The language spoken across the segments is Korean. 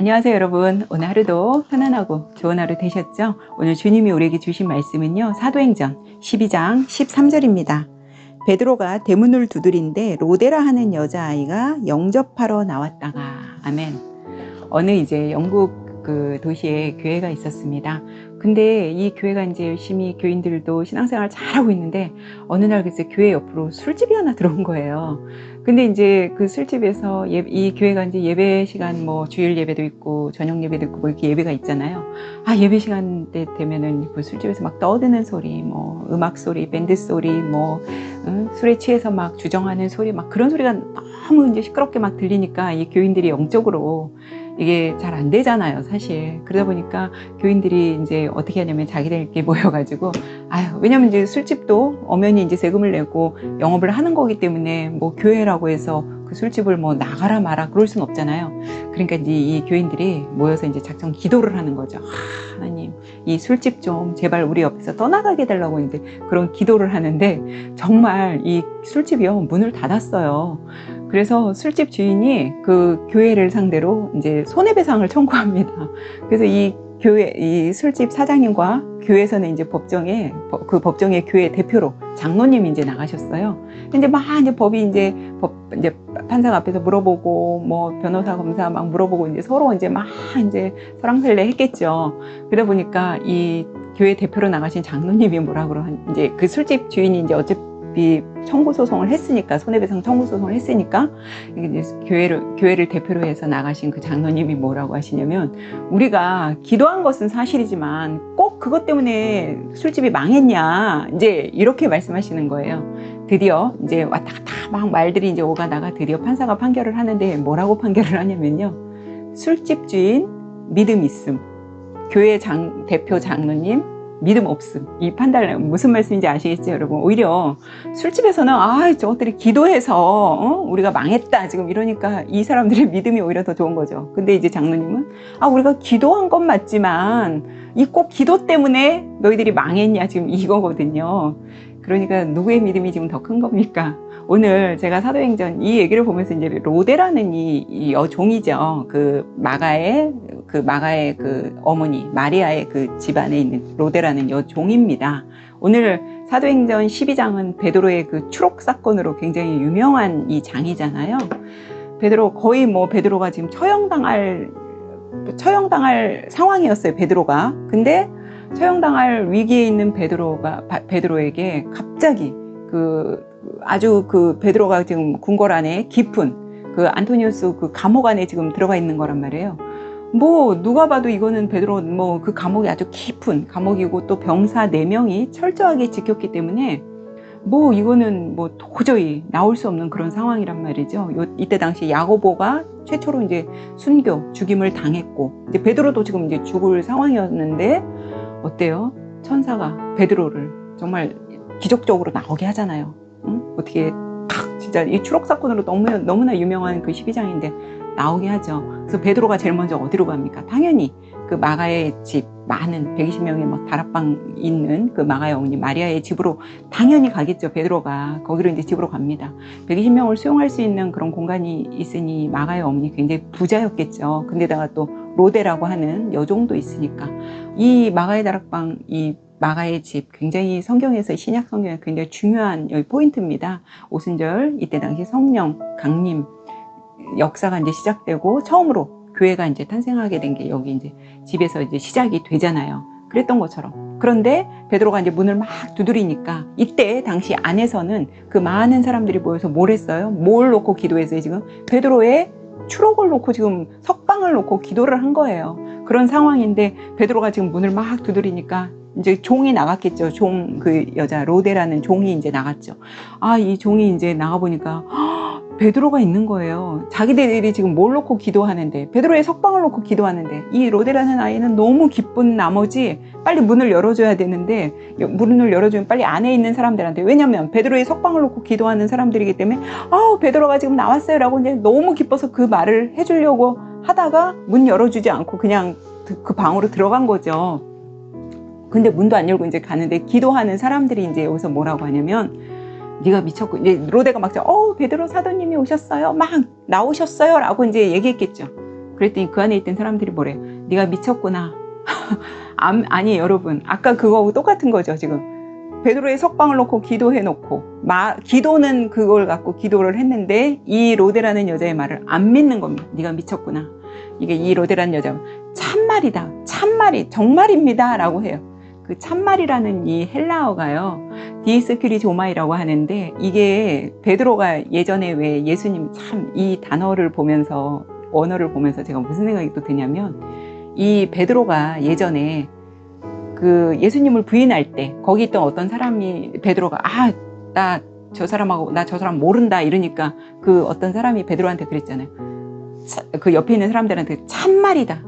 안녕하세요 여러분. 오늘 하루도 편안하고 좋은 하루 되셨죠? 오늘 주님이 우리에게 주신 말씀은요, 사도행전 12장 13절입니다. 베드로가 대문을 두드린데 로데라 하는 여자아이가 영접하러 나왔다가. 아멘. 어느 이제 영국 그 도시에 교회가 있었습니다. 근데 이 교회가 이제 열심히 교인들도 신앙생활 잘하고 있는데 어느 날 글쎄 교회 옆으로 술집이 하나 들어온 거예요. 근데 이제 그 술집에서 이 교회가 이제 예배 시간 뭐 주일 예배도 있고 저녁 예배도 있고 뭐 이렇게 예배가 있잖아요. 예배 시간 때 되면은 그 술집에서 막 떠드는 소리, 뭐 음악 소리, 밴드 소리, 뭐 술에 취해서 막 주정하는 소리, 막 그런 소리가 너무 이제 시끄럽게 막 들리니까 이 교인들이 영적으로 이게 잘 안 되잖아요, 사실. 그러다 보니까 교인들이 이제 어떻게 하냐면 자기들끼리 모여가지고, 왜냐면 이제 술집도 엄연히 이제 세금을 내고 영업을 하는 거기 때문에 뭐 교회라고 해서 그 술집을 뭐 나가라 마라 그럴 순 없잖아요. 그러니까 이제 이 교인들이 모여서 이제 작정 기도를 하는 거죠. 하나님, 이 술집 좀 제발 우리 옆에서 떠나가게 해달라고 이제 그런 기도를 하는데, 정말 이 술집이요, 문을 닫았어요. 그래서 술집 주인이 그 교회를 상대로 이제 손해배상을 청구합니다. 그래서 이 술집 사장님과 교회에서는 이제 그 법정에 교회 대표로 장로님이 이제 나가셨어요. 근데 막 이제 이제 판사 앞에서 물어보고, 뭐 변호사 검사 막 물어보고, 이제 서로 이제 막 이제 설왕설래 했겠죠. 그러다 보니까 이 교회 대표로 나가신 장로님이 이제 그 술집 주인이 이제 청구 소송을 했으니까, 손해배상 청구 소송을 했으니까, 이제 교회를 대표로 해서 나가신 그 장로님이 뭐라고 하시냐면, 우리가 기도한 것은 사실이지만 꼭 그것 때문에 술집이 망했냐, 이제 이렇게 말씀하시는 거예요. 드디어 이제 왔다 갔다 막 말들이 이제 오가다가 드디어 판사가 판결을 하는데, 뭐라고 판결을 하냐면요, 술집 주인 믿음 있음, 교회 대표 장로님 믿음 없음. 이 판단 무슨 말씀인지 아시겠죠, 여러분? 오히려 술집에서는 저것들이 기도해서 우리가 망했다 지금 이러니까 이 사람들의 믿음이 오히려 더 좋은 거죠. 근데 이제 장로님은 우리가 기도한 건 맞지만 이 꼭 기도 때문에 너희들이 망했냐 지금 이거거든요. 그러니까 누구의 믿음이 지금 더 큰 겁니까? 오늘 제가 사도행전 이 얘기를 보면서 이제 로데라는 이 여종이죠. 그 마가의 그 어머니 마리아의 그 집안에 있는 로데라는 여종입니다. 오늘 사도행전 12장은 베드로의 그 추록 사건으로 굉장히 유명한 이 장이잖아요. 거의 뭐 베드로가 지금 처형당할 상황이었어요, 베드로가. 근데 처형당할 위기에 있는 베드로에게 갑자기 베드로가 지금 궁궐 안에 깊은 그 안토니우스 그 감옥 안에 지금 들어가 있는 거란 말이에요. 뭐 누가 봐도 이거는 베드로 뭐 그 감옥이 아주 깊은 감옥이고, 또 병사 4명이 철저하게 지켰기 때문에 뭐 이거는 뭐 도저히 나올 수 없는 그런 상황이란 말이죠. 이때 당시 야고보가 최초로 이제 죽임을 당했고, 이제 베드로도 지금 이제 죽을 상황이었는데, 어때요? 천사가 베드로를 정말 기적적으로 나오게 하잖아요. 어떻게 진짜 이 추록 사건으로 너무나 유명한 그 12장인데 나오게 하죠. 그래서 베드로가 제일 먼저 어디로 갑니까? 당연히 그 마가의 집, 많은 120명의 막 다락방 있는 그 마가의 어머니 마리아의 집으로 당연히 가겠죠. 베드로가 거기로 이제 집으로 갑니다. 120명을 수용할 수 있는 그런 공간이 있으니 마가의 어머니 굉장히 부자였겠죠. 근데다가 또 로데라고 하는 여종도 있으니까 이 마가의 다락방, 이 마가의 집, 굉장히 신약 성경에 굉장히 중요한 포인트입니다. 오순절 이때 당시 성령 강림 역사가 이제 시작되고 처음으로 교회가 이제 탄생하게 된 게 여기 이제 집에서 이제 시작이 되잖아요. 그랬던 것처럼. 그런데 베드로가 이제 문을 막 두드리니까, 이때 당시 안에서는 그 많은 사람들이 모여서 뭘 했어요? 뭘 놓고 기도했어요? 지금 베드로의 추록을 놓고 지금 석방을 놓고 기도를 한 거예요. 그런 상황인데 베드로가 지금 문을 막 두드리니까 이제 종이 나갔겠죠. 그 여자 로데라는 종이 이제 나갔죠. 이 종이 이제 나가보니까 베드로가 있는 거예요. 자기들이 지금 뭘 놓고 기도하는데, 베드로의 석방을 놓고 기도하는데, 이 로데라는 아이는 너무 기쁜 나머지 빨리 문을 열어줘야 되는데, 문을 열어주면 빨리 안에 있는 사람들한테, 왜냐면 베드로의 석방을 놓고 기도하는 사람들이기 때문에 베드로가 지금 나왔어요 라고 이제 너무 기뻐서 그 말을 해주려고 하다가 문 열어주지 않고 그냥 그 방으로 들어간 거죠. 근데 문도 안 열고 이제 가는데, 기도하는 사람들이 이제 여기서 뭐라고 하냐면, 네가 미쳤고, 이제 로데가 막 베드로 사도님이 오셨어요, 막 나오셨어요 라고 이제 얘기했겠죠. 그랬더니 그 안에 있던 사람들이 뭐래요? 네가 미쳤구나. 아니 여러분, 아까 그거하고 똑같은 거죠. 지금 베드로의 석방을 놓고 기도해 놓고 기도는 그걸 갖고 기도를 했는데 이 로데라는 여자의 말을 안 믿는 겁니다. 네가 미쳤구나. 이게 이 로데라는 여자 참말이다. 참말이 정말입니다 라고 해요. 그 참말이라는 이 헬라어가요, 디스크리조마이라고 하는데, 이게 베드로가 예전에 왜 예수님 참 이 단어를 보면서, 언어를 보면서 제가 무슨 생각이 또 드냐면, 이 베드로가 예전에 그 예수님을 부인할 때 거기 있던 어떤 사람이 베드로가 나 저 사람하고 나 저 사람 모른다 이러니까 그 어떤 사람이 베드로한테 그랬잖아요. 그 옆에 있는 사람들한테 참말이다.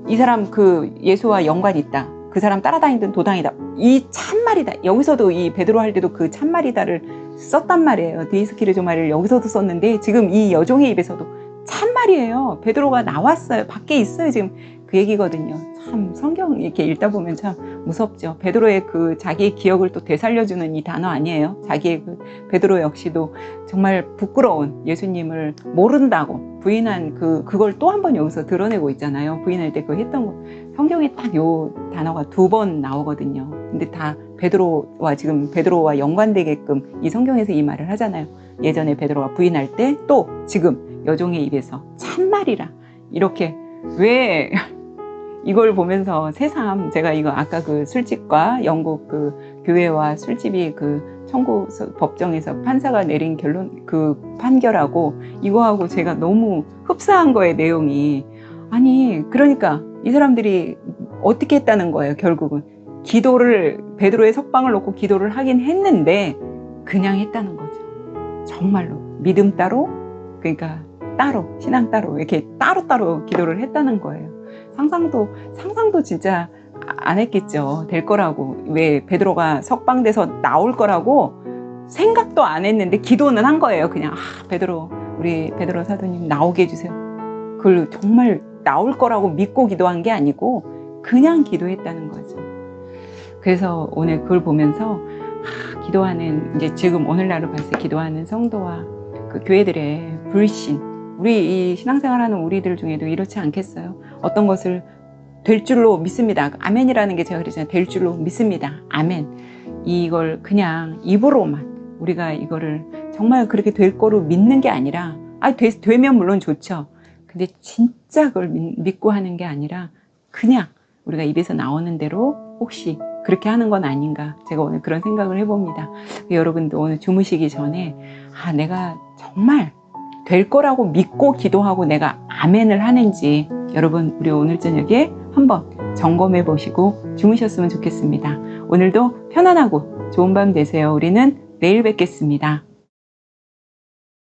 이 사람 그 예수와 연관이 있다. 그 사람 따라다니던 도당이다. 이 참말이다. 여기서도 이 베드로 할 때도 그 참말이다를 썼단 말이에요. 디스키르조마를 여기서도 썼는데 지금 이 여종의 입에서도 참말이에요. 베드로가 나왔어요. 밖에 있어요. 지금 그 얘기거든요. 참 성경 이렇게 읽다 보면 참 무섭죠. 베드로의 그 자기의 기억을 또 되살려주는 이 단어 아니에요. 자기의 그 베드로 역시도 정말 부끄러운 예수님을 모른다고 부인한 그걸 또 한 번 여기서 드러내고 있잖아요. 부인할 때 그 했던 거. 성경에 딱 요 단어가 2번 나오거든요. 근데 다 베드로와 지금 베드로와 연관되게끔 이 성경에서 이 말을 하잖아요. 예전에 베드로가 부인할 때 또 지금 여종의 입에서 참말이라 이렇게. 왜 이걸 보면서 새삼 제가 이거 아까 그 술집과 영국 그 교회와 술집이 그 청구 법정에서 판사가 내린 결론 그 판결하고 이거하고 제가 너무 흡사한 거예요. 내용이. 아니 그러니까 이 사람들이 어떻게 했다는 거예요. 결국은 기도를 베드로의 석방을 놓고 기도를 하긴 했는데 그냥 했다는 거죠. 정말로 믿음 따로, 그러니까 따로, 신앙 따로 이렇게 따로따로 기도를 했다는 거예요. 상상도 진짜 안 했겠죠. 될 거라고. 왜 베드로가 석방돼서 나올 거라고 생각도 안 했는데 기도는 한 거예요. 그냥 우리 베드로 사도님 나오게 해주세요. 그걸 정말 나올 거라고 믿고 기도한 게 아니고 그냥 기도했다는 거죠. 그래서 오늘 그걸 보면서 기도하는, 이제 지금 오늘날을 봤을 때 기도하는 성도와 그 교회들의 불신, 우리 이 신앙생활하는 우리들 중에도 이렇지 않겠어요? 어떤 것을 될 줄로 믿습니다. 아멘이라는 게 제가 그랬잖아요. 될 줄로 믿습니다. 아멘. 이걸 그냥 입으로만 우리가 이거를 정말 그렇게 될 거로 믿는 게 아니라 되면 물론 좋죠. 근데 진짜 그걸 믿고 하는 게 아니라 그냥 우리가 입에서 나오는 대로 혹시 그렇게 하는 건 아닌가, 제가 오늘 그런 생각을 해봅니다. 여러분도 오늘 주무시기 전에 내가 정말 될 거라고 믿고 기도하고 내가 아멘을 하는지 여러분 우리 오늘 저녁에 한번 점검해 보시고 주무셨으면 좋겠습니다. 오늘도 편안하고 좋은 밤 되세요. 우리는 내일 뵙겠습니다.